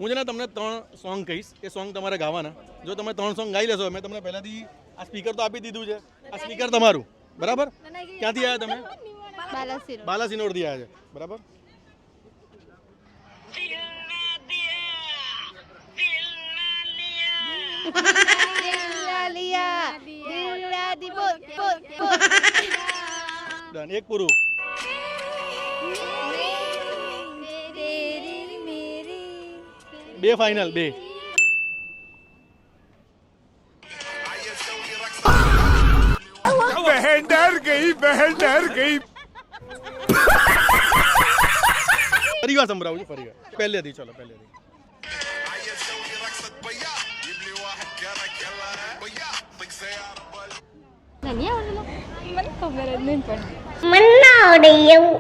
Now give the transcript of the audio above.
હું છે ને તમને 3 સોંગ કહીશ, એ સોંગ તમારે ગાવાના. જો તમે 3 સોંગ ગાઈ લેશો, મેં તમને પહેલાથી આ સ્પીકર તો આપી દીધું છે, આ સ્પીકર તમારું, બરાબર? ક્યાંથી આવ્યા તમે? બાલાસિનોરથી આવ્યા છે, બરાબર? ડન, એક પૂરું. બે ફાઇનલ, બે. बहन डर गई ફરી વાર સંભળાવું છું, ફરી વાર પહેલેથી. ચલો પહેલેથી. મને ખબર જ નહીં પડતી. મને ના આવડે એવું.